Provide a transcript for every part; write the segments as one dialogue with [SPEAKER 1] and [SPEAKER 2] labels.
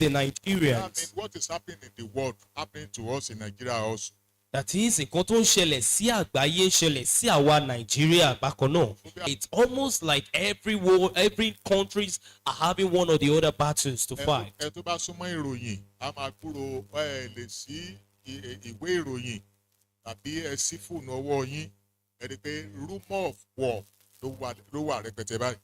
[SPEAKER 1] the
[SPEAKER 2] That means
[SPEAKER 1] Nigerians.
[SPEAKER 2] what is happening in the world happening to us in Nigeria also.
[SPEAKER 1] That is, nǹkan tó ń ṣẹlẹ̀ sí àgbáyé ń ṣẹlẹ̀ sí àwa Nàìjíríà bákan náà. It's almost like every world, every countries are having one or the other battles to fight.
[SPEAKER 2] Ẹ tó bá súnmọ́ ìròyìn, a máa gbúrò lè sí ìwé ìròyìn tàbí ẹ sí fóònù ọwọ́ yín. Ẹ rí i pé rumour of war ló wà rẹpẹtẹ báyìí.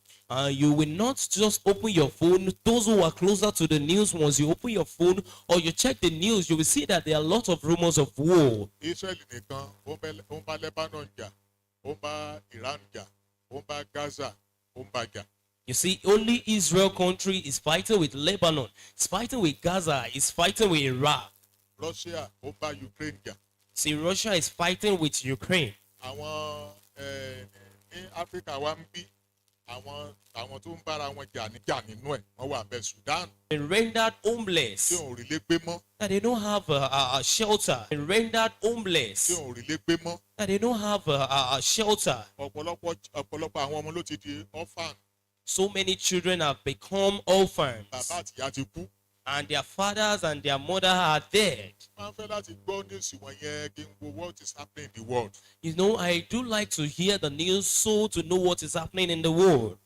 [SPEAKER 1] You will not just open your phone. Those who are closer to the news, once you open your phone or you check the news, you will see that there are a lot of rumors of war.
[SPEAKER 2] Israel nìkan ó ń bá Lebanon jà, ó ń bá Iran jà, ó ń bá Gaza, ó ń bá jà.
[SPEAKER 1] You see, only Israel country is fighting with Lebanon, it's fighting with Gaza, it's fighting with Iraq.
[SPEAKER 2] Russia ó ń bá Ukraine jà.
[SPEAKER 1] See, Russia is fighting with Ukraine.
[SPEAKER 2] Àwọn ní Áfíríkà wa ń bí àwọn tó ń bára wọn jà nínú ẹ̀ wọ́n wà bẹ́ẹ̀ Sudan.
[SPEAKER 1] And rendered homeless.
[SPEAKER 2] Tí òun rí lé gbé mọ́.
[SPEAKER 1] That they don't have a shelter. And rendered homeless.
[SPEAKER 2] Tí òun rí lé gbé mọ́.
[SPEAKER 1] That they don't have a shelter.
[SPEAKER 2] Ọ̀pọ̀lọpọ̀ àwọn ọmọ ló ti di orphan.
[SPEAKER 1] So many children have become orphans.
[SPEAKER 2] Bàbá àti ìyá ti kú.
[SPEAKER 1] And their fathers and their mother are dead.
[SPEAKER 2] Máa ń fẹ́ láti gbọ́ news wọ̀nyẹn kí n wo what is happening in the world.
[SPEAKER 1] You know, I do like to hear the news so to know what is happening in the world.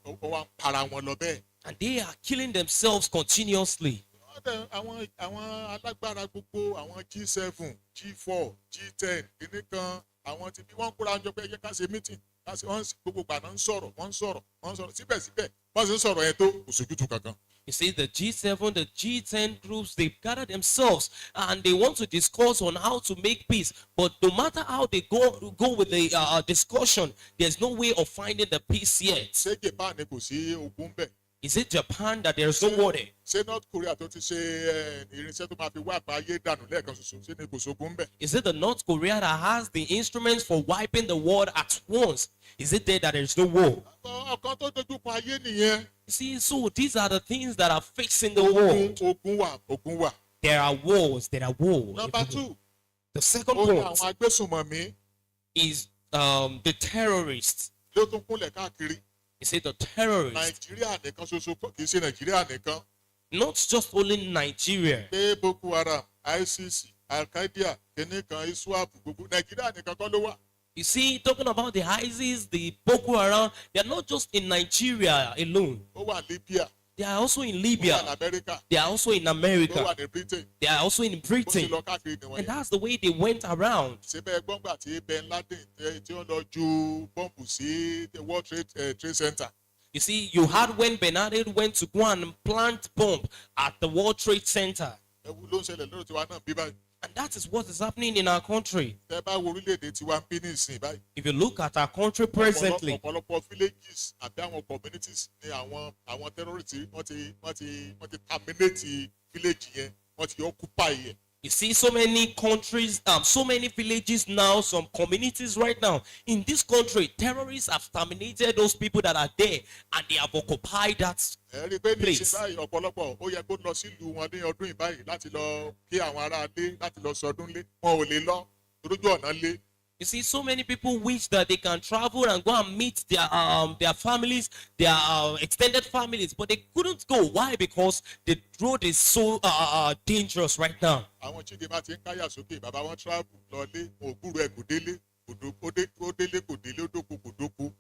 [SPEAKER 2] Ó wá ń para wọn lọ bẹ́ẹ̀.
[SPEAKER 1] And they are killing themselves continuously.
[SPEAKER 2] Àwọn alágbára gbogbo àwọn G7, G4, G10 kìíní kan àwọn tí bí wọ́n kóra jọ pé ẹ jẹ́ ká ṣe meeting gbogbo gbàná ń sọ̀rọ̀ síbẹ̀síbẹ̀ wọ́n sì ń sọ̀rọ̀ yẹn tó kò sójútu kankan.
[SPEAKER 1] You see, the G7, the G10 groups, they've gathered themselves and they want to discuss on how to make peace. But no matter how they go with the discussion, there's no way of finding the peace yet.
[SPEAKER 2] Ṣé Japan kò sí ogun bẹ́ẹ̀?
[SPEAKER 1] Is it Japan that there's no war there?
[SPEAKER 2] Ṣé North Korea tó ti ṣe irinṣẹ́ tó máa fi wá àgbáyé dànù lẹ́ẹ̀kan ṣoṣo ṣé ní kò sógun bẹ́ẹ̀?
[SPEAKER 1] Is it the North Korea that has the instruments for wiping the world at once? Is it there that there's no war?
[SPEAKER 2] Ọ̀kan tó dojú kọ ayé nìyẹn.
[SPEAKER 1] See, so these are the things that are facing the world.
[SPEAKER 2] Ogun wà.
[SPEAKER 1] There are wars.
[SPEAKER 2] Number 2.
[SPEAKER 1] The second
[SPEAKER 2] Ó ní
[SPEAKER 1] point
[SPEAKER 2] àwọn agbésùnmọ̀mí.
[SPEAKER 1] is the terrorists.
[SPEAKER 2] Ló tún kúnlẹ̀ káàkiri.
[SPEAKER 1] You see, the terrorists.
[SPEAKER 2] Nàìjíríà nìkan ṣoṣo kì í ṣe Nàìjíríà nìkan.
[SPEAKER 1] Not just only Nigeria.
[SPEAKER 2] Pé Boko Haram, ICC, Al-Qaeda, kìnìkan, ISWAP, gbogbo Nàìjíríà nìkan kọ́ ló wà.
[SPEAKER 1] You see, talking about the ISIS, the Boko Haram, they are not just in Nigeria alone.
[SPEAKER 2] Ó wà Libya.
[SPEAKER 1] They are also in
[SPEAKER 2] Ó wà
[SPEAKER 1] Libya.
[SPEAKER 2] ní America.
[SPEAKER 1] They are also in
[SPEAKER 2] Ó wà
[SPEAKER 1] America.
[SPEAKER 2] ní Britain.
[SPEAKER 1] They are also in
[SPEAKER 2] Bó ṣe
[SPEAKER 1] Britain.
[SPEAKER 2] lọ káàkiri ni wọ́n
[SPEAKER 1] And
[SPEAKER 2] yẹn.
[SPEAKER 1] that's the way they went around.
[SPEAKER 2] Ṣé bẹ́ẹ̀ gbọ́ngbà tí Ben Laden tí wọ́n lọ ju bọ́ǹbù sí the World Trade Center.
[SPEAKER 1] You see, you had when Ben Laden went to go and plant bomb at the World Trade Center.
[SPEAKER 2] Ẹ̀wù ló ń ṣẹlẹ̀ lórí tiwa náà bí báyìí.
[SPEAKER 1] And that is what is happening in our country.
[SPEAKER 2] Tẹ́ bá wo orílẹ̀-èdè tiwa ń bí ní ìsìn báyìí.
[SPEAKER 1] If you look at our country presently,
[SPEAKER 2] Ọ̀pọ̀lọpọ̀ villages àbí àwọn communities ní àwọn terrorists wọ́n ti terminate village yẹn, wọ́n ti occupy yẹn.
[SPEAKER 1] you see so many countries, so many villages now, some communities right now. In this country, terrorists have terminated those people that are there and they have occupied that.
[SPEAKER 2] Ẹ rí i pé ní
[SPEAKER 1] Please.
[SPEAKER 2] ìsìn báyìí ọ̀pọ̀lọpọ̀ ó yẹ kó lọ sílùú wọn ní ọdún yìí báyìí láti lọ kí àwọn ará ilé láti lọ sọdún lé wọn ò lè lọ lójú ọ̀nà lé.
[SPEAKER 1] You see, so many people wish that they can travel and go and meet their families, their extended families, but they couldn't go. Why? Because the road is so dangerous right now.
[SPEAKER 2] Àwọn Chidi bá ti ń káyà sókè bàbá wọn travel lọlé ògbúrò ẹ̀ kò délé ó délé kò délé ó dóko kò dóko.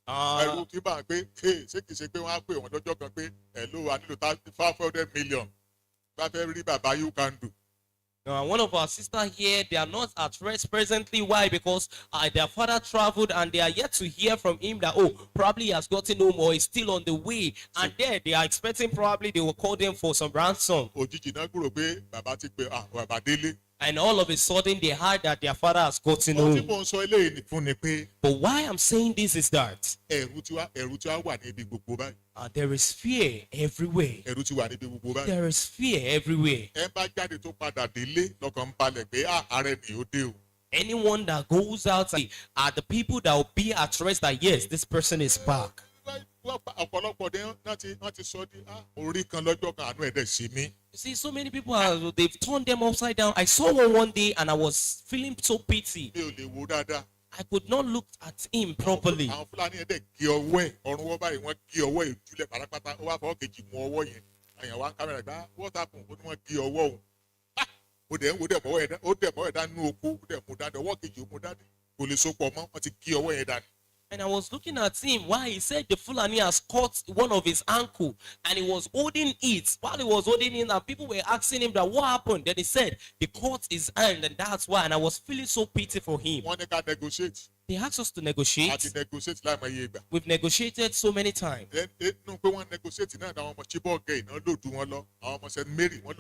[SPEAKER 2] Ẹ̀rù kí bá ń pé ṣé kìí ṣe pé wọ́n á pè wọ́n lọ́jọ́ kan pé ẹ̀ ló wà nílò 500 million bá fẹ́ rí bàbá you can do.
[SPEAKER 1] One of our sisters here, they are not at rest presently. Why? Because their father traveled and they are yet to hear from him that, probably he has gotten home or is still on the way. And there they are expecting probably they will call them for some ransom.
[SPEAKER 2] Òjijì náà gbúrò pé bàbá ti pè bàbá délé.
[SPEAKER 1] And all of a sudden they heard that their father has gotten
[SPEAKER 2] Ohun tí
[SPEAKER 1] home.
[SPEAKER 2] mò ń sọ eléyìí fún ni pé
[SPEAKER 1] But why I'm saying this is that
[SPEAKER 2] ẹ̀rù tí wá wà níbi gbogbo báyìí.
[SPEAKER 1] there is fear everywhere.
[SPEAKER 2] Ẹ̀rù ti wà níbi gbogbo báyìí.
[SPEAKER 1] There is fear everywhere.
[SPEAKER 2] Ẹ bá jáde tó padà délé lọ́kàn ń balẹ̀ pé ààrẹ ni ó dé o.
[SPEAKER 1] Anyone that goes out are the people that will be at rest that yes, this person is back.
[SPEAKER 2] Ọ̀pọ̀lọpọ̀ dé wọ́n ti sọ di orí kan lọ́jọ́ kan àánú ẹ̀dẹ̀ sí mi.
[SPEAKER 1] You see, so many people they've turned them upside down. I saw one day and I was feeling so pity.
[SPEAKER 2] Mi ò lè wo dáadáa.
[SPEAKER 1] I could not look at him properly.
[SPEAKER 2] Àwọn Fúlàní ẹ̀dẹ̀ gé ọwọ́ ẹ̀ ọrùn wọ́n báyìí wọ́n gé ọwọ́ ẹ̀ jùlẹ̀ pátápátá ó wá fọwọ́ kejì mú ọwọ́ yẹn àyàn wa ń kámẹ́rà gbá what happened ó ní wọ́n gé ọwọ́ òun ó dẹ̀ ń wo dẹ̀ mọ́wọ́ ẹ̀ dá nínú oko ó dẹ̀ mú dáadé ọwọ́ kejì ó mú dáadé kò lè so pọ̀ mọ́ wọ́n ti gé ọwọ́ yẹn dànù.
[SPEAKER 1] And I was looking at him while he said the Fulani has cut one of his ankle and he was holding it. While he was holding it, and people were asking him that what happened. Then he said they cut his hand and that's why. And I was feeling so pity for him.
[SPEAKER 2] wọ́n ní ká negotiate.
[SPEAKER 1] They asked us to negotiate.
[SPEAKER 2] àti negotiate láìmọye ìgbà.
[SPEAKER 1] We've negotiated so many times.
[SPEAKER 2] nínú pé wọ́n negotiate náà àwọn ọmọ Chibok gẹ̀ iná ló dù wọn lọ àwọn ọmọ St Mary wọ́n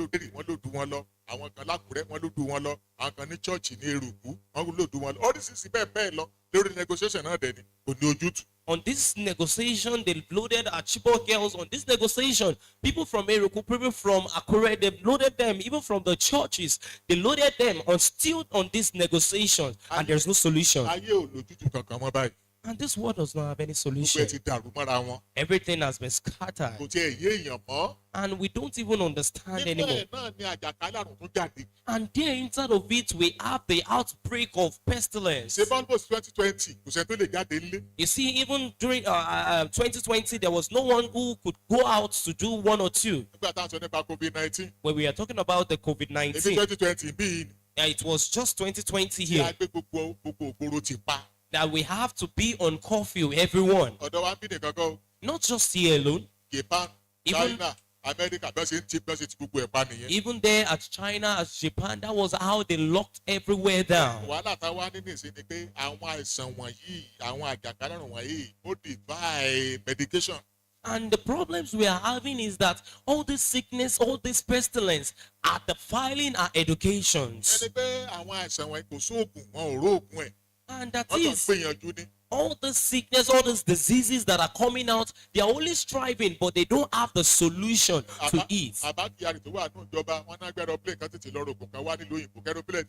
[SPEAKER 2] ló dù wọn lọ àwọn kan lákùrẹ́ wọ́n ló dù wọn lọ àwọn kan ní chọ́ọ̀chì ní Eruku wọ́n ló dù wọn lọ oríṣiríṣi bẹ́ẹ̀ bẹ́ẹ̀ lọ lórí negotiation náà dẹ̀ ni kò ní ojútùú.
[SPEAKER 1] On this negotiation, they loaded our Chibok girls. On this negotiation, people from Eruku, people from Akure, they loaded them, even from the churches. They loaded them on still on this negotiation, and there's no solution.
[SPEAKER 2] ayé ò lójútùú kankan mọ́ báyìí.
[SPEAKER 1] And this world does not have any
[SPEAKER 2] gbogbo
[SPEAKER 1] solution.
[SPEAKER 2] ẹ ti dàrú mọ́ra wọn.
[SPEAKER 1] Everything has been scattered,
[SPEAKER 2] kò tiẹ̀ yé èèyàn mọ́.
[SPEAKER 1] and we don't even understand
[SPEAKER 2] nínú
[SPEAKER 1] anymore.
[SPEAKER 2] ẹ̀ náà ni àjàkálẹ̀ àrùn tún jáde.
[SPEAKER 1] And there inside of it, we have the outbreak of pestilence.
[SPEAKER 2] ṣé bọ́ńbọ̀sì 2020 kò sẹ́ni tó lè jáde ńlé.
[SPEAKER 1] You see, even during 2020, there was no one who could go out to do one or two.
[SPEAKER 2] nígbà táwọn sọ nípa COVID-19
[SPEAKER 1] When we are talking about the
[SPEAKER 2] èmi
[SPEAKER 1] COVID-19,
[SPEAKER 2] 2020 bíi
[SPEAKER 1] it was just 2020
[SPEAKER 2] tí a
[SPEAKER 1] here
[SPEAKER 2] gbé gbogbo ògbóró ti pa.
[SPEAKER 1] that we have to be on curfew, everyone.
[SPEAKER 2] ọ̀dọ̀ wa ń bí nìkan kan
[SPEAKER 1] Not just here alone,
[SPEAKER 2] Japan
[SPEAKER 1] Even-
[SPEAKER 2] China America bẹ́ẹ̀ ṣe ń ti gbogbo ẹ̀ pa nìyẹn.
[SPEAKER 1] even there at China, at Japan, that was how they locked everywhere down.
[SPEAKER 2] wàhálà tá a wá nínú ìsìn ni pé àwọn àìsàn wọ̀nyí àwọn àjàkálẹ̀ àrùn wọ̀nyí ó divide medication.
[SPEAKER 1] And the problems we are having is that all this sickness, all this pestilence are defiling our educations.
[SPEAKER 2] ẹni pé àwọn àìsàn wọ̀nyí kò sóògùn wọn ò róògùn ẹ̀
[SPEAKER 1] And that
[SPEAKER 2] wọ́n kàn ń
[SPEAKER 1] is
[SPEAKER 2] gbìyànjú ni.
[SPEAKER 1] all this sickness, all these diseases that are coming out, they are only striving, but they don't have the solution to it.
[SPEAKER 2] àbá kyari tó wà ní ìjọba wọn náà gbẹ́rọ plane kan tètè lọ rògbòn kan wá nílùú òyìnbó kẹ́rọ plane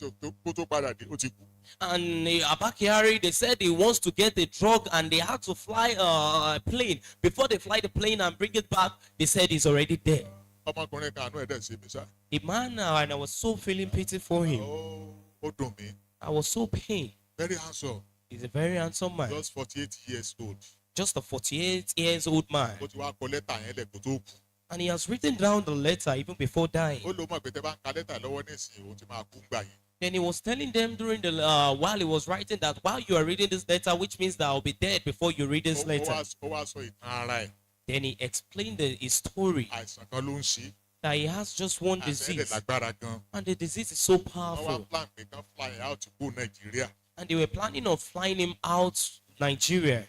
[SPEAKER 2] kó tó padà dé ó ti kú.
[SPEAKER 1] And Abakari, they said he wants to get a drug and they had to fly a plane. Before they fly the plane and bring it back, they said he's already dead.
[SPEAKER 2] ọmọkùnrin kan àánú ẹ̀dẹ̀ ṣe mi sá.
[SPEAKER 1] A man, and I was so feeling pity for him.
[SPEAKER 2] ó dùn mí.
[SPEAKER 1] I was so pained.
[SPEAKER 2] very handsome
[SPEAKER 1] He's a very handsome man.
[SPEAKER 2] just 48 years old.
[SPEAKER 1] Just a 48 years old man.
[SPEAKER 2] ó ti wá kọ lẹ́tà yẹn lẹ̀ kó tó kú.
[SPEAKER 1] And he has written down the letter even before dying.
[SPEAKER 2] ó ló mọ̀ pé tẹ́ bá ń ka lẹ́tà lọ́wọ́ nísìnyí ó ti máa kú gbà yẹn.
[SPEAKER 1] Then he was telling them during the while he was writing that while you are reading this letter, which means that I'll be dead before you read this letter.
[SPEAKER 2] ó wá sọ ìtàn ara ẹ̀.
[SPEAKER 1] Then he explained his story
[SPEAKER 2] àìsàn kan ló ń ṣe.
[SPEAKER 1] that he has just one
[SPEAKER 2] àìsàn ẹ̀dẹ̀
[SPEAKER 1] disease,
[SPEAKER 2] lágbára gan.
[SPEAKER 1] and the disease is so
[SPEAKER 2] wọ́n wá
[SPEAKER 1] powerful.
[SPEAKER 2] plan pé kán fly out kó Nàìjíríà.
[SPEAKER 1] And they were planning on flying him out Nigeria.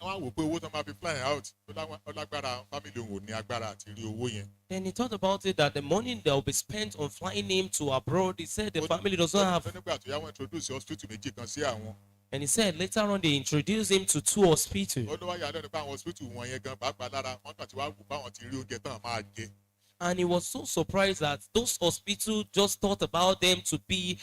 [SPEAKER 2] wọ́n á wò pé owó tó máa fi fly out ó lágbára family òun ò ní agbára àti rí owó yẹn.
[SPEAKER 1] Then he thought about it that the money that will be spent on flying him to abroad, he said the family does not have.
[SPEAKER 2] nígbà tó yá wọ́n introduce hospital méjì kan sí àwọn.
[SPEAKER 1] And he said later on they introduced him to 2 hospitals.
[SPEAKER 2] ó ló wá yà lẹ́nu pé àwọn hospital wọn yẹn gan pàápàá lára wọ́n kàn ti wá wò báwọn ti rí oúnjẹ tán máa jẹ.
[SPEAKER 1] And he was so surprised that those hospitals just thought about them to be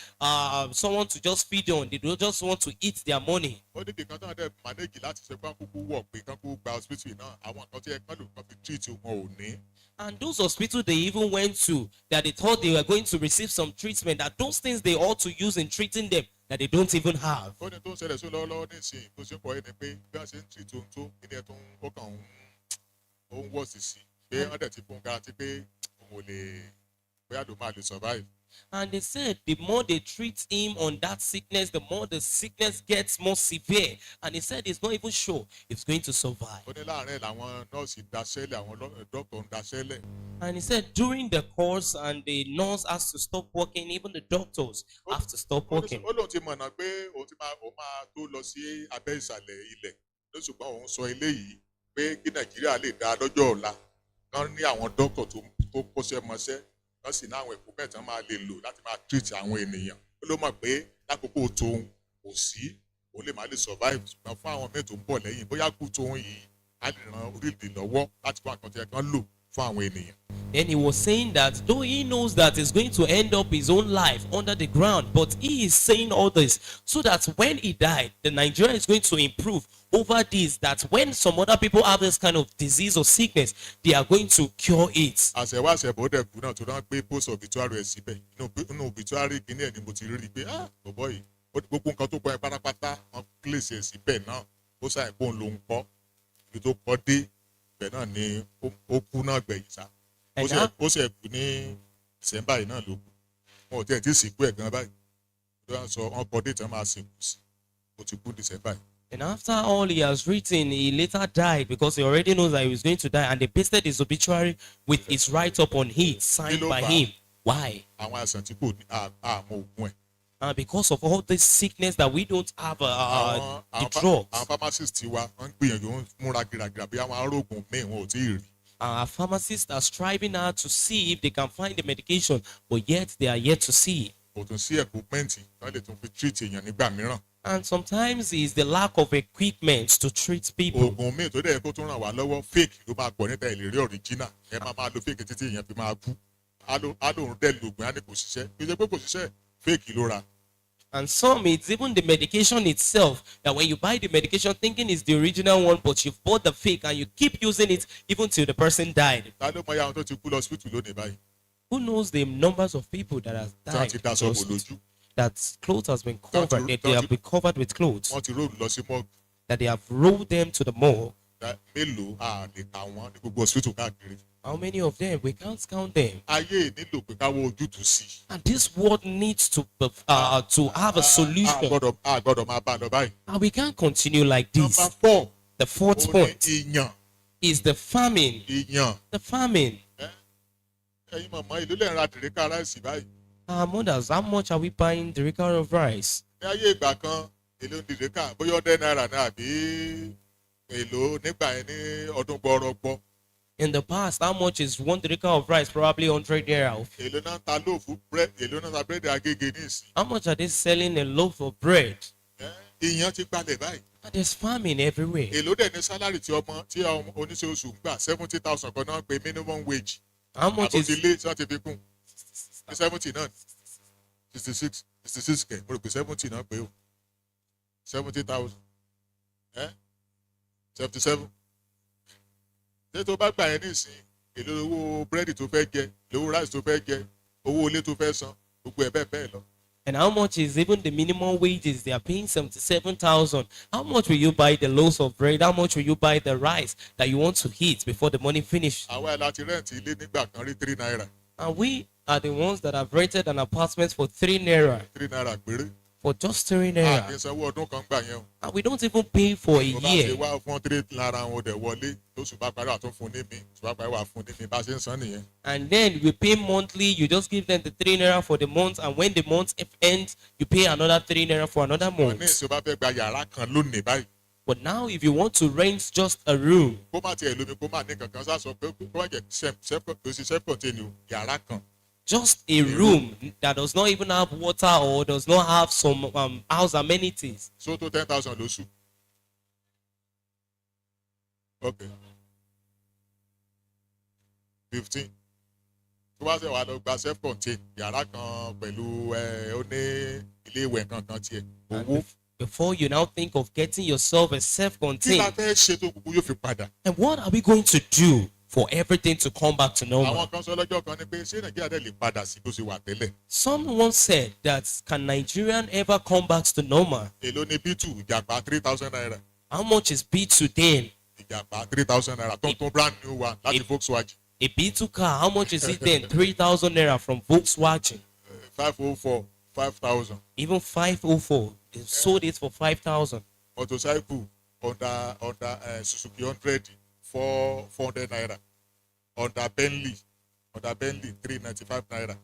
[SPEAKER 1] someone to just feed on. They don't just want to eat their money.
[SPEAKER 2] ó ní kíkan tán dẹ̀ manage láti ṣe pé kúkú wọ̀ pé kán kú gba hospital náà àwọn nǹkan tí ẹ kán lò kán fi treat wọn ò ní.
[SPEAKER 1] And those hospitals they even went to, that they thought they were going to receive some treatment, that those things they ought to use in treating them, that they don't even have.
[SPEAKER 2] ó ní tó ń ṣẹlẹ̀ sí lọ́wọ́lọ́wọ́ nísìnyí bó ṣe ń pọ̀ yẹn ni pé bí wọ́n ṣe ń treat ohun tó kí ni ẹ tó ń ó kàn ń wọ̀ sí sí pé wọ́n dẹ̀ ti fún un garanti pé òun ò lè bóyá ló máa lè survive.
[SPEAKER 1] And they said the more they treat him on that sickness, the more the sickness gets more severe. And he said he's not even sure if he's going to survive.
[SPEAKER 2] ó ní láàárín làwọn nọ́ọ̀sì daṣẹ́lẹ̀ àwọn dókítà ń daṣẹ́lẹ̀.
[SPEAKER 1] And he said during the course and the nurse has to stop working, even the doctors have to stop working.
[SPEAKER 2] ó lóun ti mọ̀nà pé òun máa tó lọ sí abẹ́ ìsàlẹ̀ ilẹ̀ ló ṣùgbọ́n òun sọ eléyìí pé kí Nàìjíríà lè dá lọ́jọ́ ọ̀la kán ní àwọn dókítà tó kọ́ṣẹ́ mọṣẹ́ wọ́n sì ní àwọn ẹ̀kọ́ mẹ́ta máa lè lò láti máa treat àwọn ènìyàn ó ló mọ̀ pé lákòókò tóun kò sí òun lè má lè survive ṣùgbọ́n fún àwọn mẹ́ta tó ń bọ̀ lẹ́yìn bóyá kú tóun yìí á lè ran orílẹ̀-èdè lọ́wọ́ láti fún àkàntì ẹ̀kan lò fún àwọn ènìyàn.
[SPEAKER 1] Then he was saying that though he knows that he's going to end up his own life under the ground, but he is saying all this so that when he died, the Nigeria is going to improve over this, that when some other people have this kind of disease or sickness, they are going to cure it.
[SPEAKER 2] àṣẹwá àṣẹbọ̀ dẹ̀ kú náà tó dáná pé post obituary ẹ̀ síbẹ̀ inú obituary kìíní ẹ̀ ni mo ti rí i pé bọ̀bọ̀ yìí gbogbo nǹkan tó kọ ẹ pátápátá wọn place ẹ̀ síbẹ̀ náà ó ṣàyẹ̀ pé òun ló ń kọ́ ibi tó kọ́ dé ibẹ̀ náà ni ó kú náà gbẹ̀yìn sá.
[SPEAKER 1] And now,
[SPEAKER 2] ó ṣe kú ní December yìí náà ló kù wọn ò tiẹ̀ tí ì sìnkú ẹ̀ gan báyìí ló wá sọ wọn kọ déètì wọn máa sìnkú sí ó ti kú December yìí.
[SPEAKER 1] and after all he has written, he later died because he already knows that he was going to die, and they pasted his obituary with his write-up on it, signed by him. Why?
[SPEAKER 2] àwọn àìsàn tí kò ní àmọ́ ògùn ẹ̀.
[SPEAKER 1] Because of all this sickness that we don't have the
[SPEAKER 2] àwọn
[SPEAKER 1] drugs.
[SPEAKER 2] pharmacist wa wọ́n ń gbìyànjú wọ́n ń múra gíragíra bí àwọn arógùn míì wọn ò tí ì rí.
[SPEAKER 1] Our pharmacists are striving hard to see if they can find the medication, but yet they are yet to see.
[SPEAKER 2] kò tún sí equipment wọ́n lè tún fi treat èèyàn nígbà mìíràn.
[SPEAKER 1] And sometimes it's the lack of equipment to treat people.
[SPEAKER 2] oògùn míì tó dẹ̀ kó tún ràn wá lọ́wọ́ fake ló máa pọ̀ níta ìlérí original ẹ máa lo fake títí èèyàn fi máa kú á lóun dẹ̀ lògùn á ní kò ṣiṣẹ́ kì í ṣe pé kò ṣiṣẹ́ fake ló ra.
[SPEAKER 1] And some, it's even the medication itself, that when you buy the medication thinking it's the original one, but you've bought the fake and you keep using it even till the person died.
[SPEAKER 2] ta ló mọ iye àwọn tó ti kú lọ hospital lónìí báyìí.
[SPEAKER 1] Who knows the numbers of people that have
[SPEAKER 2] tí wọ́n
[SPEAKER 1] died
[SPEAKER 2] ti daṣọ bò
[SPEAKER 1] because
[SPEAKER 2] lójú
[SPEAKER 1] that clothes has been covered,
[SPEAKER 2] Don't you-
[SPEAKER 1] that they have
[SPEAKER 2] don't
[SPEAKER 1] been covered with clothes,
[SPEAKER 2] wọ́n ti róòlù lọ sí mọ́ọ̀gù
[SPEAKER 1] that they have rolled them to the morgue.
[SPEAKER 2] mélòó a lè kà wọ́n ní gbogbo hospital káàkiri.
[SPEAKER 1] How many of them? We can't count them.
[SPEAKER 2] ayé nílò pé káwọ́ ojútùú sí i.
[SPEAKER 1] And this world needs to have a solution.
[SPEAKER 2] a gbọ́dọ̀ máa bá a lọ báyìí.
[SPEAKER 1] And we can't continue like this.
[SPEAKER 2] number 4
[SPEAKER 1] The fourth
[SPEAKER 2] ó ní
[SPEAKER 1] point
[SPEAKER 2] ìyàn.
[SPEAKER 1] is the famine.
[SPEAKER 2] ìyàn.
[SPEAKER 1] The famine.
[SPEAKER 2] ẹ̀yin mọ̀mọ́ ìlú lè ra dìríkà ráìsì báyìí.
[SPEAKER 1] Our mothers, how much are we buying the record of rice?
[SPEAKER 2] ní ayé ìgbà kan èlò dìríkà bóyá ọdẹ náírà náà àbí èlò nígbà yẹn ní ọdún gbọrọgbọ.
[SPEAKER 1] In the past, how much is one record of rice? Probably 100 naira.
[SPEAKER 2] èlò náà ta lóòfù èlò náà ta búrẹ́dì agége ní ìsìn.
[SPEAKER 1] How much are they selling a loaf of bread?
[SPEAKER 2] ìyàn ti gbalẹ̀ báyìí.
[SPEAKER 1] And there's famine everywhere.
[SPEAKER 2] èlò dẹ̀ ní sálárì tí oníṣẹ́ oṣù ń gbà 70,000 kan náà pé minimum wage.
[SPEAKER 1] How much is
[SPEAKER 2] àbótilé tí wọ́n ti fi kún ní 70 náà 66 kẹ̀ mo rò pé 70 náà pé o 70,000 77. ṣé tó bá gbà yẹn nísìn èlò owó búrẹ́dì tó fẹ́ jẹ lówó ráìsì tó fẹ́ jẹ owó ilé tó fẹ́ san gbogbo ẹ̀ bẹ́ẹ̀ bẹ́ẹ̀ lọ.
[SPEAKER 1] and how much is even the minimum wages? They are paying 77,000. How much will you buy the loaves of bread? How much will you buy the rice that you want to eat before the money finish?
[SPEAKER 2] àwa ẹ̀ láti rẹ́ǹtì ilé nígbà kan rí 3 naira
[SPEAKER 1] And we are the ones that have rented an apartment for 3 naira.
[SPEAKER 2] 3 naira péré.
[SPEAKER 1] For just 3
[SPEAKER 2] àti
[SPEAKER 1] naira.
[SPEAKER 2] sanwó ọdún kan gbà yẹn o.
[SPEAKER 1] And we don't even pay for a
[SPEAKER 2] tó bá ṣe
[SPEAKER 1] year.
[SPEAKER 2] wá fún 3 naira wọn dẹ̀ wọlé lóṣù bá parí àtún fún ní mi oṣù bá parí wà fún ní mi bá ṣe ń san nìyẹn.
[SPEAKER 1] And then we pay monthly. You just give them the 3 naira for the month. And when the month ends, you pay another 3 naira for another
[SPEAKER 2] ní
[SPEAKER 1] month.
[SPEAKER 2] ìṣó bá fẹ́ gba yàrá kan lónìí báyìí
[SPEAKER 1] But now if you want to rent just a room,
[SPEAKER 2] kó má tiẹ̀ lómi kó má ní kankan sá sọ pé kó má jẹ́ self-contained yàrá kan.
[SPEAKER 1] just a room that does not even have water or does not have some house amenities,
[SPEAKER 2] so tó 10,000 lóṣù. ok 15 tó bá ṣe wà lọ gba self-contained yàrá kan pẹ̀lú ó ní ilé ìwẹ̀ kankan tiẹ̀
[SPEAKER 1] and
[SPEAKER 2] owó.
[SPEAKER 1] before you now think of getting yourself a
[SPEAKER 2] kí la
[SPEAKER 1] self-contained.
[SPEAKER 2] fẹ́ ṣe tó kúkú yóò fi padà.
[SPEAKER 1] And what are we going to do for everything to come back to normal?
[SPEAKER 2] àwọn kan sọ lọ́jọ́ kan ni pé ṣé nàìjíríà dẹ̀ lè padà sí bó ṣe wà tẹ́lẹ̀.
[SPEAKER 1] Someone said that can Nigerian ever come back to normal?
[SPEAKER 2] èló ni b2 ìjàpá 3,000 naira
[SPEAKER 1] How much is B2 then?
[SPEAKER 2] ìjàpá 3,000 naira tó brand new one láti Volkswagen.
[SPEAKER 1] A B2 car, how much is it then? 3,000 naira from Volkswagen.
[SPEAKER 2] 504 5,000.
[SPEAKER 1] Even 504, they sold it for 5,000.
[SPEAKER 2] motorcycle under Suzuki 100 400 naira under Bentley 395 naira.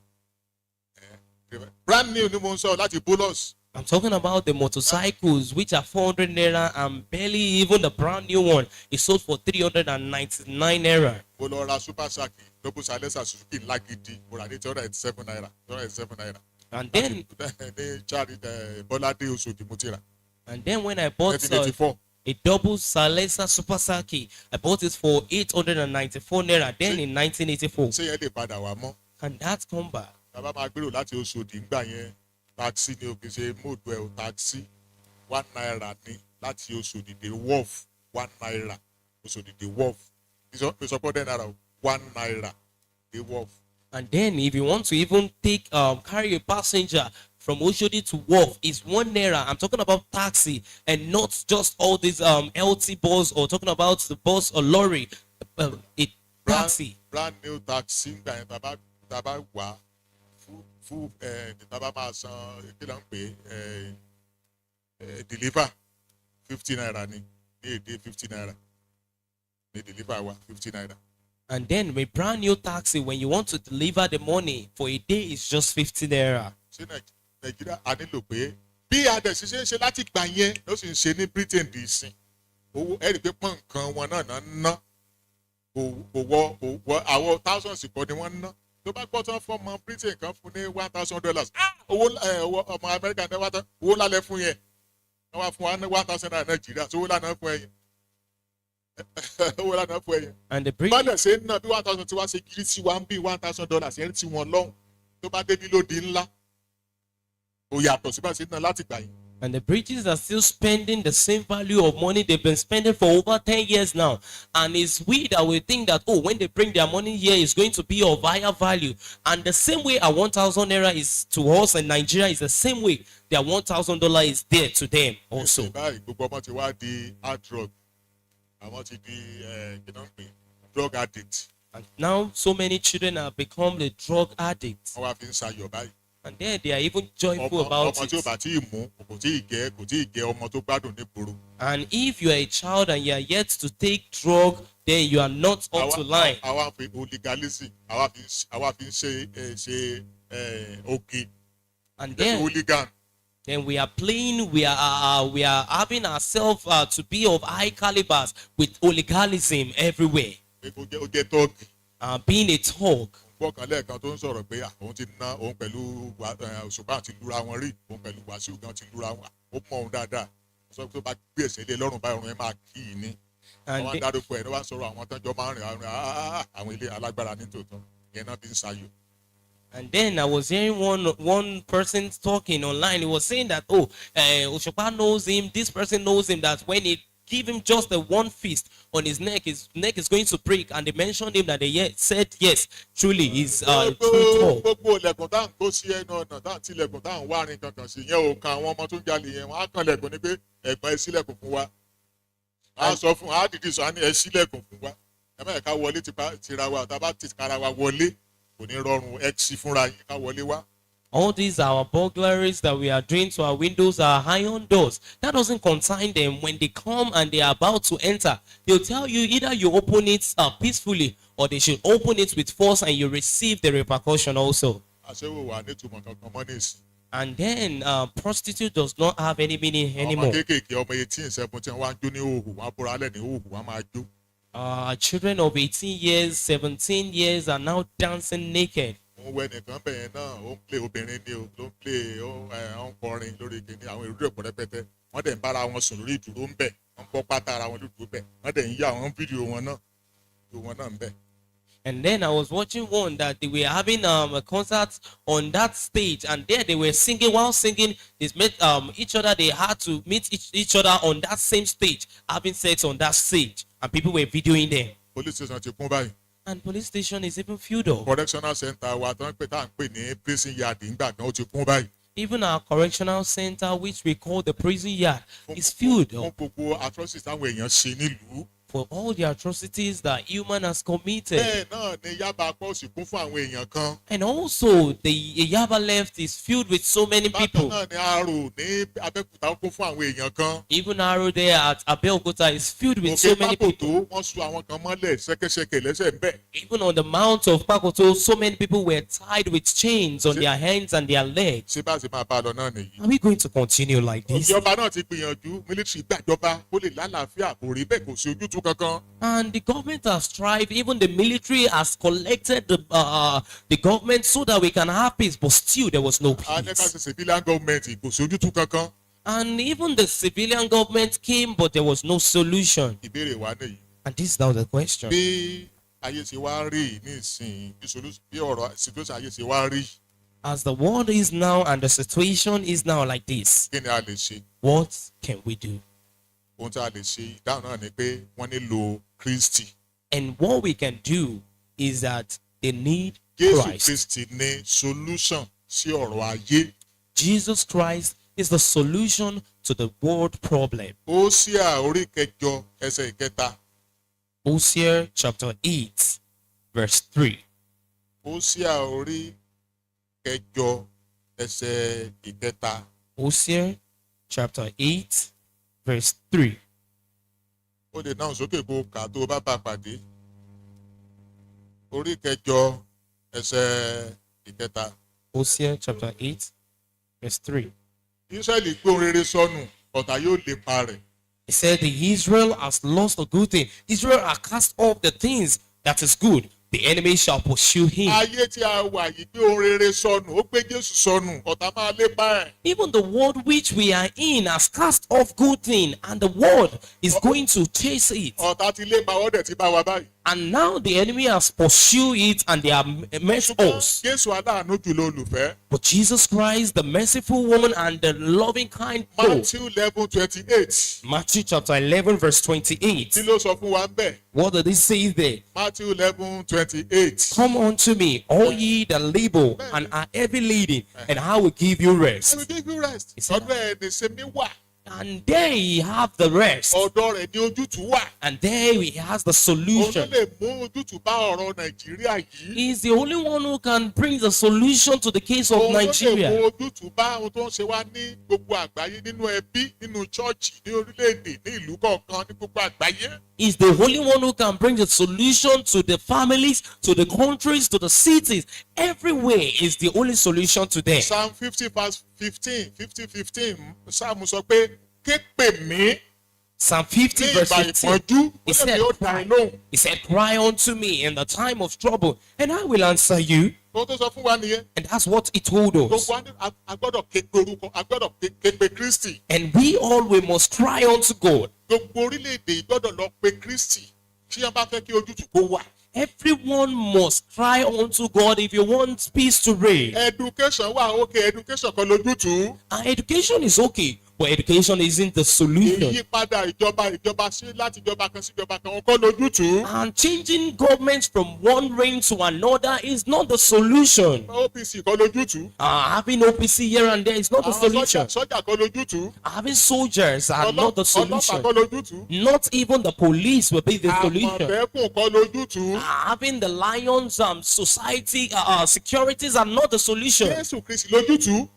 [SPEAKER 2] Brand new ni mo ń sọ láti Bolus.
[SPEAKER 1] I'm talking about the motorcycles which are 400 naira and barely even the brand new one is sold for 399 naira.
[SPEAKER 2] mo lọ ra Super Saki double silencer Suzuki ńlá gidi mo rà ní 287 naira 287 naira.
[SPEAKER 1] And then
[SPEAKER 2] ní Charity Bọ́ládé Oṣòdì mo ti rà.
[SPEAKER 1] when I bought
[SPEAKER 2] 1984.
[SPEAKER 1] a double silencer Super Saki, I bought it for 894 naira then in 1984.
[SPEAKER 2] ṣé yẹn lè padà wá mọ́.
[SPEAKER 1] Can that come back?
[SPEAKER 2] bàbá máa gbèrò láti Oṣòdì ńgbà yẹn taxi ni o kì í ṣe mọ́ọ̀dù ẹ̀ o taxi 1 naira ní láti Oṣòdì dé wharf 1 naira Oṣòdì dé wharf ìsọpọ̀ 10 naira 1 naira dé wharf.
[SPEAKER 1] And then if you want to even take carry a passenger from Oshodi to Wharf, it's 1 naira. I'm talking about taxi and not just all these LT bus or talking about the bus or lorry. taxi.
[SPEAKER 2] brand new taxi ńgbà yẹn tá a bá wà fún tá a bá máa san kí ló ń pè deliver 50 naira ní èdè 50 naira ní deliver wa 50 naira.
[SPEAKER 1] And then with brand new taxi, when you want to deliver the money for a day, it's just 50 naira.
[SPEAKER 2] ṣé nàìjíríà a nílò pé bí adẹ̀sí ṣe ń ṣe láti gbà yẹn ló sì ń ṣe ní Britain dì í sìn owó ẹ̀rí pé pọ́n nǹkan wọn náà ná kò wọ àwọn thousands kọ́ ni wọ́n ń ná tó bá gbọ́ tán fún ọmọ Britain kan fún ní $1,000 owó ọmọ America ní wàtá owó lálẹ́ fún yẹn wọ́n wá fún wa ní $1,000 Nàìjíríà tó owó lánàá fún ẹ̀yìn owó lánàá fún ẹ̀yìn.
[SPEAKER 1] And the British,
[SPEAKER 2] bọ́dẹ̀ ṣe ń ná bí 1,000 tí wàá ṣe kiri sí wa ń bí $1,000 yẹn tí wọ́n lọ́hùn tó bá débi lóde ńlá ó yàtọ̀ sí bá ṣe ń ná láti gbà yẹn.
[SPEAKER 1] and the British are still spending the same value of money they've been spending for over 10 years now. And it's we that will think that, oh, when they bring their money here, it's going to be of higher value. And the same way a 1,000 naira is to us in Nigeria is the same way their $1,000 is there to them also.
[SPEAKER 2] báyìí gbogbo ọmọ ti wá di hard drug àwọn ti di drug addict.
[SPEAKER 1] And now so many children have become the drug addicts.
[SPEAKER 2] wọ́n wá fi ń sayọ̀ báyìí.
[SPEAKER 1] And then they are even joyful about
[SPEAKER 2] ọmọ tí ó
[SPEAKER 1] it.
[SPEAKER 2] bá tí ì mú kò tí ì gẹ ọmọ tó gbádùn nígboro.
[SPEAKER 1] And if you are a child and you are yet to take drug, then you are not up to line.
[SPEAKER 2] àwa fi hooliganism àwa fi ń ṣe oge.
[SPEAKER 1] And
[SPEAKER 2] hooligan.
[SPEAKER 1] then we are playing, we are having ourselves to be of high calibers with hooliganism everywhere.
[SPEAKER 2] ó jẹ́ tọ́ọ̀gì.
[SPEAKER 1] Being a thug.
[SPEAKER 2] gbọ́kàn lẹ́ẹ̀kan tó ń sọ̀rọ̀ pé òun ti ná òun pẹ̀lú Òṣùpá ti lura wọn rí òun pẹ̀lú Wàsíù gan ti lura wọn ó mọ òun dáadáa sọ pé tó bá gbé ẹsẹ̀ lé lọ́rùn báyìí ọ̀run ẹ̀ máa kí i ní. àwọn dárúkọ ẹ̀ ní wàá sọ̀rọ̀ àwọn tọ́jọ́ máa ń rìn àwọn ilé alágbára ní tòótọ́ ìyẹn náà fi ń sayò.
[SPEAKER 1] And then I was hearing one person talking online. He was saying that, Oshopa knows him. This person knows him. That when he give him just the one fist on his neck is going to break. And they mentioned him that they said yes, truly he's true talk.
[SPEAKER 2] gbogbo ilẹ̀kùn tá à ń kó sí ẹnu ọ̀nà tá à ń tilẹ̀kùn tá à ń wá rin kankan sí yẹn ò kan àwọn ọmọ tó ń jalè yẹn wọ́n á kan lẹ̀kùn ní pé ẹ̀gbọ́n ẹ sílẹ̀kùn fún wa. a sọ fún a dìde sọ á ní ẹ sílẹ̀kùn fún wa. ẹ má yẹ ká wọlé tira wa tá a bá ti kára wa wọlé kò ní rọrùn x fúnra yín ká wọlé wá.
[SPEAKER 1] All these our burglaries that we are doing to our windows, our iron doors, that doesn't concern them. When they come and they are about to enter, they'll tell you either you open it peacefully or they should open it with force and you receive the repercussion also.
[SPEAKER 2] àṣewò wà nítumọ̀ kankan mọ́ ní ìsìn.
[SPEAKER 1] And then prostitute does not have any meaning anymore.
[SPEAKER 2] ọmọ kéékèèké ọmọ 18 17 wá ń jó ní òhù wọn á bóra alẹ́ ní òhù wọn máa jó.
[SPEAKER 1] Children of 18 years, 17 years are now dancing naked.
[SPEAKER 2] òun wẹ nìkan bẹ̀yẹn náà ó ń plé obìnrin ni o ló ń plé ó ń kọrin lórí kìnìún àwọn èrò ìpò rẹpẹtẹ wọ́n dẹ̀ ń bára wọn sùn lórí ìdúró ń bẹ̀ wọ́n ń bọ́ pátá ara wọn lójú bẹ̀ wọ́n dẹ̀ ń yá àwọn fídíò wọn náà ń bẹ̀.
[SPEAKER 1] And then I was watching one that they were having a concert on that stage, and there they were singing. While singing, they met each other. They had to meet each other on that same stage, having sex on that stage, and people were videoing them.
[SPEAKER 2] police station ti kún báyìí.
[SPEAKER 1] And police station is even filled up.
[SPEAKER 2] correctional center wa tó ń pè tá à ń pè ní prison yard ńgbà kan ó ti kún báyìí.
[SPEAKER 1] Even our correctional center, which we call the prison yard, is filled
[SPEAKER 2] fún
[SPEAKER 1] up
[SPEAKER 2] gbogbo atrocities táwọn èèyàn ṣe nílùú.
[SPEAKER 1] for all the atrocities that human has committed.
[SPEAKER 2] bẹ́ẹ̀ náà ni Yaba Pọ́ọ̀sì kún fún àwọn èèyàn kan.
[SPEAKER 1] And also, the Yaba left is filled with so many
[SPEAKER 2] bákan
[SPEAKER 1] people.
[SPEAKER 2] náà ni Aro ní Abẹ́òkúta kún fún àwọn èèyàn kan.
[SPEAKER 1] Even Aro there at Abeokuta is filled with so
[SPEAKER 2] òkè
[SPEAKER 1] many people.
[SPEAKER 2] Pákòtó wọ́n so àwọn kan mọ́lẹ̀ ṣẹ́kẹ́ṣẹkẹ̀ lẹ́sẹ̀ ń bẹ̀.
[SPEAKER 1] Even on the Mount of Pakoto, so many people were tied with chains on their hands and their legs.
[SPEAKER 2] ṣé bá a ṣe máa bá a lọ náà nìyí.
[SPEAKER 1] Are we going to continue like this?
[SPEAKER 2] ìjọba náà ti gbìyànjú mílítírì gbàjọba kó lè lálàáfíà kò rí bẹ́ẹ̀ kò sí ojútùú kankan.
[SPEAKER 1] And the government has tried, even the military has collected the government so that we can have peace, but still there was no
[SPEAKER 2] a ní ká
[SPEAKER 1] peace.
[SPEAKER 2] ṣe civilian government kò sí ojútùú kankan.
[SPEAKER 1] And even the civilian government came, but there was no solution.
[SPEAKER 2] ìbéèrè wa nìyí.
[SPEAKER 1] And this is now the question.
[SPEAKER 2] bí ayé ṣe wá rí ní ìsìn bí ọ̀rọ̀ situation ayé ṣe wá rí
[SPEAKER 1] As the world is now and the situation is now like this,
[SPEAKER 2] kí ni a lè ṣe.
[SPEAKER 1] what can we do?
[SPEAKER 2] ohun tí a lè ṣe ìdáhùn náà ni pé wọ́n nílò Kristi.
[SPEAKER 1] And what we can do is that they need
[SPEAKER 2] Jésù
[SPEAKER 1] Christ.
[SPEAKER 2] Kristi ní solution sí ọ̀rọ̀ ayé.
[SPEAKER 1] Jesus Christ is the solution to the world problem.
[SPEAKER 2] Hósíà orí kẹjọ ẹsẹ̀ ìkẹta.
[SPEAKER 1] Hosea chapter 8, verse 3.
[SPEAKER 2] Hosea orí kẹjọ ẹsẹ̀ ìkẹta.
[SPEAKER 1] Hosea chapter 8, verse 3.
[SPEAKER 2] Ó lè náà sókè kó kà tó bá bá pàdé. Orí kẹjọ ẹsẹ̀ ìkẹta.
[SPEAKER 1] Hosea chapter 8, verse 3.
[SPEAKER 2] Ísírẹ́lì gbé ohun rere sọnù, ọ̀tá yóò lépa rẹ̀.
[SPEAKER 1] He said, the Israel has lost a good thing. Israel has cast off the things that is good. The enemy shall pursue him.
[SPEAKER 2] Ayé tí a wà yìí gbé ohun rere sọnù, ó gbé Jésù sọnù, ọ̀tá máa lépa ẹ̀.
[SPEAKER 1] Even the world which we are in has cast off good thing, and the world is going to chase it.
[SPEAKER 2] Ọ̀tá ti lépa ọ̀dẹ̀ ti bá wa báyìí.
[SPEAKER 1] And now the enemy has pursued it, and they have met us.
[SPEAKER 2] Jésù aláàánú jùlọ olùfẹ́.
[SPEAKER 1] But Jesus Christ, the merciful woman and the loving kind God.
[SPEAKER 2] Matthew 11:28.
[SPEAKER 1] Matthew chapter 11, verse 28.
[SPEAKER 2] Kí ló sọ fún wa ń bẹ̀?
[SPEAKER 1] What did he say there?
[SPEAKER 2] Matthew 11:28.
[SPEAKER 1] Come unto me, all ye that labor and are heavy laden, and I will give you
[SPEAKER 2] I
[SPEAKER 1] rest.
[SPEAKER 2] will give you rest.
[SPEAKER 1] He said-
[SPEAKER 2] Ọ̀dọ̀ ẹ̀ ní sinmi wà.
[SPEAKER 1] And there he have the rest.
[SPEAKER 2] Ọ̀dọ̀ rẹ̀ ní ojútùú wà.
[SPEAKER 1] And there he has the
[SPEAKER 2] Òun ló
[SPEAKER 1] solution.
[SPEAKER 2] lè mú ojútùú bá ọ̀rọ̀ Nàìjíríà yìí.
[SPEAKER 1] He is the only one who can bring the solution to the case of
[SPEAKER 2] Òun ló lè
[SPEAKER 1] Nigeria.
[SPEAKER 2] mú ojútùú bá ohun tó ń ṣe wá ní gbogbo àgbáyé nínú ẹbí, nínú chọ́ọ̀chì, ní orílẹ̀-èdè, ní ìlú kọ̀ọ̀kan, ní gbogbo àgbáyé.
[SPEAKER 1] Is the only one who can bring the solution to the families, to the countries, to the cities. Everywhere is the only solution to them.
[SPEAKER 2] Psalm 50 verse 15. Psalm sọ pé ké pè mí
[SPEAKER 1] Psalm 50
[SPEAKER 2] ní
[SPEAKER 1] verse
[SPEAKER 2] ìgbà
[SPEAKER 1] 15.
[SPEAKER 2] ìpọ́njú.
[SPEAKER 1] He
[SPEAKER 2] Ó lè
[SPEAKER 1] said,
[SPEAKER 2] mi ó dá ẹ lóhùn.
[SPEAKER 1] He said, cry unto me in the time of trouble, and I will answer you.
[SPEAKER 2] Ohun tó sọ fún wa nìyẹn.
[SPEAKER 1] And that's what he told us.
[SPEAKER 2] Gbogbo wa ní a gbọ́dọ̀ ké pe orúkọ, a gbọ́dọ̀ ké pe Kristi.
[SPEAKER 1] And we all we must cry unto God.
[SPEAKER 2] Gbogbo orílẹ̀-èdè yìí gbọ́dọ̀ lọ pe Kristi. Tí wọ́n bá fẹ́ kí ojútùú kó wà.
[SPEAKER 1] Everyone must cry unto God if you want peace to reign.
[SPEAKER 2] Education wà okay, education kan lójútùú.
[SPEAKER 1] Education is okay, but education isn't the solution.
[SPEAKER 2] Ìyípadà ìjọba sí láti ìjọba kan sí ìjọba kan kọ́ lójútùú.
[SPEAKER 1] And changing governments from one reign to another is not the solution.
[SPEAKER 2] OPC kọ́ lójútùú.
[SPEAKER 1] Having OPC here and there is not the
[SPEAKER 2] Àwọn
[SPEAKER 1] solution.
[SPEAKER 2] sọ́jà kọ́ lójútùú.
[SPEAKER 1] Having soldiers are not the
[SPEAKER 2] Ọlọ́pàá
[SPEAKER 1] solution.
[SPEAKER 2] kọ́ lójútùú.
[SPEAKER 1] Not even the police will be the solution.
[SPEAKER 2] Àmọ̀tẹ́kùn kọ́ lójútùú.
[SPEAKER 1] Having the lions society securities are not the solution.
[SPEAKER 2] Jésù Kristi lójútùú.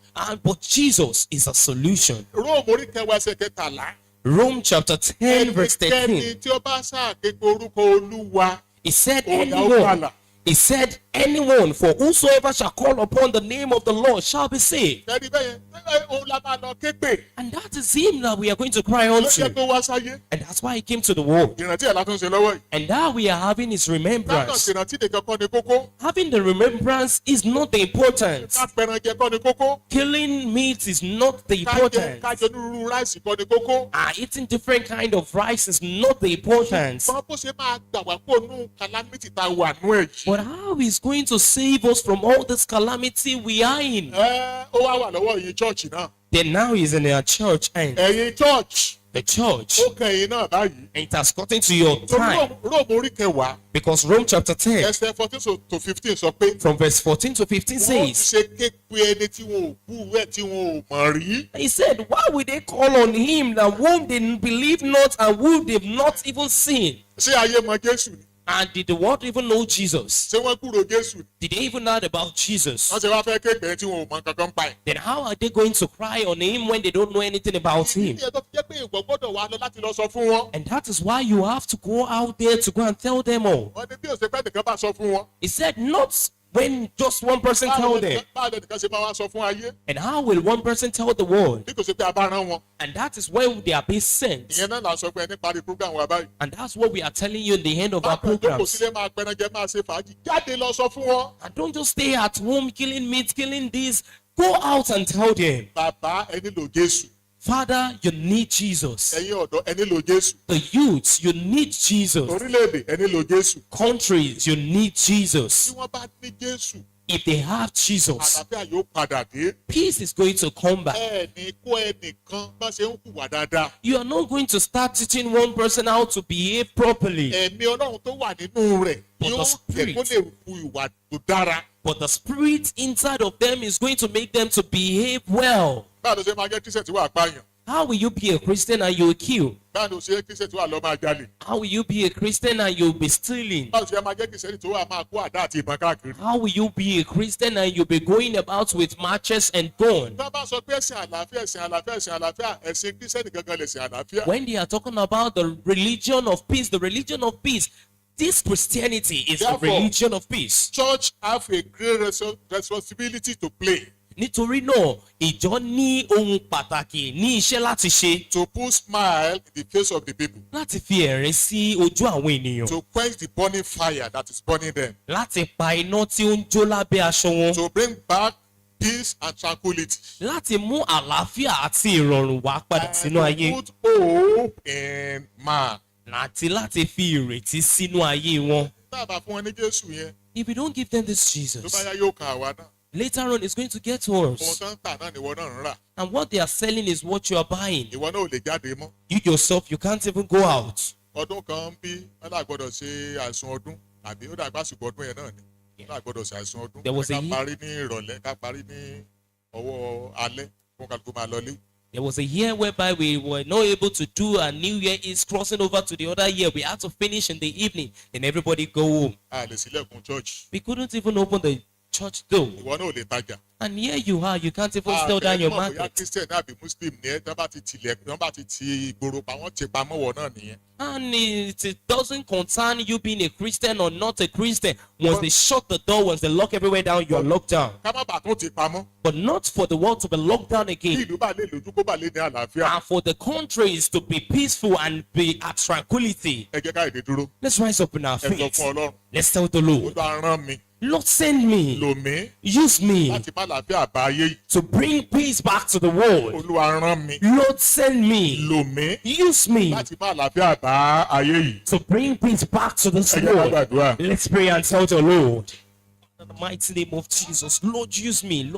[SPEAKER 1] But Jesus is a solution.
[SPEAKER 2] Róòmù orí kẹwàá ẹsẹ̀ kẹtàlá.
[SPEAKER 1] Rome chapter 10 verse 13.
[SPEAKER 2] Ẹnikẹ́ni tí ó bá ṣàképe orúkọ Olúwa.
[SPEAKER 1] He said,
[SPEAKER 2] Òun là ó
[SPEAKER 1] anyone.
[SPEAKER 2] gbàlà.
[SPEAKER 1] He said, anyone, for whosoever shall call upon the name of the Lord shall be saved.
[SPEAKER 2] Ẹni bẹ́yẹn, òun la máa lọ képe.
[SPEAKER 1] And that is him that we are going to cry
[SPEAKER 2] Ló yẹ
[SPEAKER 1] unto.
[SPEAKER 2] kó wá sáyé.
[SPEAKER 1] And that's why he came to the world.
[SPEAKER 2] Ìrántí ẹ̀ látún ṣe lọ́wọ́ yìí.
[SPEAKER 1] And now we are having his
[SPEAKER 2] Kákan
[SPEAKER 1] remembrance.
[SPEAKER 2] ṣèrántí nìkan kọ́ ni kókó.
[SPEAKER 1] Having the remembrance is not the importance.
[SPEAKER 2] Ká pẹran jẹ kọ́ ni kókó.
[SPEAKER 1] Killing meat is not the
[SPEAKER 2] Kájẹ
[SPEAKER 1] importance.
[SPEAKER 2] onírúurú ráìsì kọ́ ni kókó.
[SPEAKER 1] Eating different kind of rice is not the importance.
[SPEAKER 2] Wọ́n bó ṣe máa gbà wá kó nú calamity tá a wà nú ẹ̀ yìí.
[SPEAKER 1] But how is going to save us from all this calamity we are in?
[SPEAKER 2] Ó wá wà lọ́wọ́ ẹ̀yin chọ́ọ̀chì náà.
[SPEAKER 1] Then now he's in our church and
[SPEAKER 2] Ẹ̀yin church.
[SPEAKER 1] the church.
[SPEAKER 2] Ó kàn yín náà báyìí.
[SPEAKER 1] And it has gotten to your time.
[SPEAKER 2] Róòmù orí kẹwàá.
[SPEAKER 1] Because Rome chapter 10
[SPEAKER 2] Ẹsẹ̀ 14 to 15 sọ pé.
[SPEAKER 1] from verse 14 to 15
[SPEAKER 2] Wọ́n
[SPEAKER 1] says,
[SPEAKER 2] ṣe ké pe ẹni tí wọn ò bú ẹ̀ tí wọn ò mọ̀ rí.
[SPEAKER 1] he said, why would they call on him that whom they believe not and whom they've not even seen?
[SPEAKER 2] Ṣé ayé mọ Jésù ni?
[SPEAKER 1] And did the world even know Jesus?
[SPEAKER 2] Ṣé wọ́n kúrò Jésù ni?
[SPEAKER 1] Did they even know about Jesus?
[SPEAKER 2] Wọ́n ṣe wá fẹ́ ké pé tí wọn ò mọ kankan pa ẹ̀.
[SPEAKER 1] Then how are they going to cry on him when they don't know anything about him?
[SPEAKER 2] Ìdí ẹ̀ tó fi jẹ́ pé ìwọ gbọ́dọ̀ wá lọ láti lọ sọ fún wọn.
[SPEAKER 1] And that is why you have to go out there to go and tell them all.
[SPEAKER 2] Wọ́n ní bí òṣèpẹ́ nìkan bá sọ fún wọn.
[SPEAKER 1] He said, not when just one person tell them.
[SPEAKER 2] Báwo nìkan ṣe máa wá sọ fún ayé?
[SPEAKER 1] And how will one person tell the world?
[SPEAKER 2] Bí kò ṣe pé a bá rán wọn.
[SPEAKER 1] And that is where they are being sent.
[SPEAKER 2] Ìyẹn náà là ń sọ pé ẹni parí program wa báyìí.
[SPEAKER 1] And that's what we are telling you in the end of our
[SPEAKER 2] Bákan jókòó
[SPEAKER 1] programs.
[SPEAKER 2] sílé máa pẹran jẹ máa ṣe fàájì. Jáde lọ sọ fún wọn.
[SPEAKER 1] And don't just stay at home killing meat, killing this. Go out and tell them,
[SPEAKER 2] Bàbá ẹ nílò Jésù.
[SPEAKER 1] Father, you need Jesus.
[SPEAKER 2] Ẹ̀yin ọ̀dọ́ ẹ nílò Jésù.
[SPEAKER 1] The youths, you need Jesus.
[SPEAKER 2] Orílẹ̀-èdè ẹ nílò Jésù.
[SPEAKER 1] Countries, you need Jesus.
[SPEAKER 2] Tí wọ́n bá ní Jésù,
[SPEAKER 1] If they have Jesus,
[SPEAKER 2] àlàáfíà yóò padà dé.
[SPEAKER 1] peace is going to come back.
[SPEAKER 2] Ẹni kó ẹnìkan bá ṣe ń hùwà dáadáa.
[SPEAKER 1] You are not going to start teaching one person how to behave properly.
[SPEAKER 2] Ẹ̀mí Ọlọ́run tó wà nínú rẹ̀
[SPEAKER 1] But the
[SPEAKER 2] yóò
[SPEAKER 1] Spirit-
[SPEAKER 2] jẹ́ kó lè hu ìwà tó dára.
[SPEAKER 1] But the spirit inside of them is going to make them to behave well.
[SPEAKER 2] Báwo ló ṣe máa jẹ́ Kírísítẹ̀ tí wàá pààyàn?
[SPEAKER 1] How will you be a Christian and you will kill?
[SPEAKER 2] báwo ni o ṣe yẹ kírísítẹ́nì tó wà lọ máa jalè.
[SPEAKER 1] How will you be a Christian and you will be stealing?
[SPEAKER 2] báwo ṣe yẹ máa jẹ́ kírísítẹ́nì tó wà máa kó àdá àti ìbọn káàkiri.
[SPEAKER 1] How will you be a Christian and you'll be going about with matches and gun?
[SPEAKER 2] tá a bá sọ pé ẹ̀sìn àlàáfíà ẹ̀sìn àlàáfíà ẹ̀sìn àlàáfíà ẹ̀sìn kírísítẹ́nì gangan lẹ̀sìn àlàáfíà.
[SPEAKER 1] When they are talking about the religion of peace, this Christianity is the
[SPEAKER 2] Therefore,
[SPEAKER 1] religion of peace.
[SPEAKER 2] church have a great responsibility to play.
[SPEAKER 1] Nítorí náà, ìjọ ní ohun pàtàkì ní iṣẹ́ láti ṣe.
[SPEAKER 2] to put smile in the face of the people.
[SPEAKER 1] Láti fi ẹ̀rín sí ojú àwọn ènìyàn.
[SPEAKER 2] to quench the burning fire that is burning them.
[SPEAKER 1] Láti pa iná tí ó ń jó lábẹ́ aṣọ wọn.
[SPEAKER 2] to bring back peace and tranquility.
[SPEAKER 1] Láti mú àlàáfíà àti ìrọ̀rùn wá padà sínú ayé.
[SPEAKER 2] and to put hope in man.
[SPEAKER 1] Àti láti fi ìrètí sínú ayé wọn.
[SPEAKER 2] tá a bá fún wọn ní Jésù yẹn.
[SPEAKER 1] If we don't give them this
[SPEAKER 2] tó
[SPEAKER 1] Jesus,
[SPEAKER 2] bá yá yóò kàn àwa náà.
[SPEAKER 1] later on it's going to get to
[SPEAKER 2] ohun
[SPEAKER 1] us.
[SPEAKER 2] tó ń tà náà ni ìwọ náà ń rà.
[SPEAKER 1] And what they are selling is what you are buying.
[SPEAKER 2] ìwọ náà ò lè jáde mọ́.
[SPEAKER 1] You yourself, you can't even go out.
[SPEAKER 2] ọdún kan bí wọn náà gbọ́dọ̀ ṣe àìsùn ọdún àbí ó dàgbà àsìkò ọdún yẹn náà ni wọn náà gbọ́dọ̀ ṣe àìsùn ọdún.
[SPEAKER 1] There was a
[SPEAKER 2] ká
[SPEAKER 1] year-
[SPEAKER 2] parí ní ìrọ̀lẹ́ ká parí ní ọwọ́ alẹ́ fún kálukú máa lọlé.
[SPEAKER 1] There was a year whereby we were not able to do a New Year is crossing over to the other year. We had to finish in the evening and everybody go home.
[SPEAKER 2] a lè sílẹ̀kùn church.
[SPEAKER 1] We couldn't even open the church door.
[SPEAKER 2] ìwọ náà ò lè tajà.
[SPEAKER 1] And here you are, you can't even sell down your
[SPEAKER 2] bóyá
[SPEAKER 1] market.
[SPEAKER 2] Christian àbí Muslim ni ẹ tán bá ti tilẹ̀kùn tán bá ti ti ìgboro pa wọ́n ti pamọ́ wọ̀ náà nìyẹn.
[SPEAKER 1] And it doesn't concern you being a Christian or not a Christian. Once they shut the door, once they lock everywhere down, you are locked down.
[SPEAKER 2] ká má bàa tún ti pamọ́.
[SPEAKER 1] But not for the world to be locked down
[SPEAKER 2] kí
[SPEAKER 1] again.
[SPEAKER 2] ìlú bá lè lójú kó bá lè ní àlàáfíà.
[SPEAKER 1] And for the countries to be peaceful and be at tranquility.
[SPEAKER 2] ẹ jẹ́ ká èdè dúró.
[SPEAKER 1] Let's rise up in our
[SPEAKER 2] ẹ sọ
[SPEAKER 1] feet.
[SPEAKER 2] fún Ọlọ́run.
[SPEAKER 1] Let's tell the Lord,
[SPEAKER 2] Olúwa rán mi.
[SPEAKER 1] Lord, send me,
[SPEAKER 2] lò mí.
[SPEAKER 1] use me
[SPEAKER 2] láti má àlàáfíà bá ayé yìí.
[SPEAKER 1] to bring peace back to the world.
[SPEAKER 2] Olúwa rán mi.
[SPEAKER 1] Lord, send me,
[SPEAKER 2] lò mí.
[SPEAKER 1] use me
[SPEAKER 2] láti má àlàáfíà bá ayé yìí.
[SPEAKER 1] to bring peace back to this
[SPEAKER 2] ẹ jẹ́ ká
[SPEAKER 1] world.
[SPEAKER 2] gbàdúrà.
[SPEAKER 1] Let's pray and tell the Lord. In the mighty name of Jesus, Lord, use me. Lord,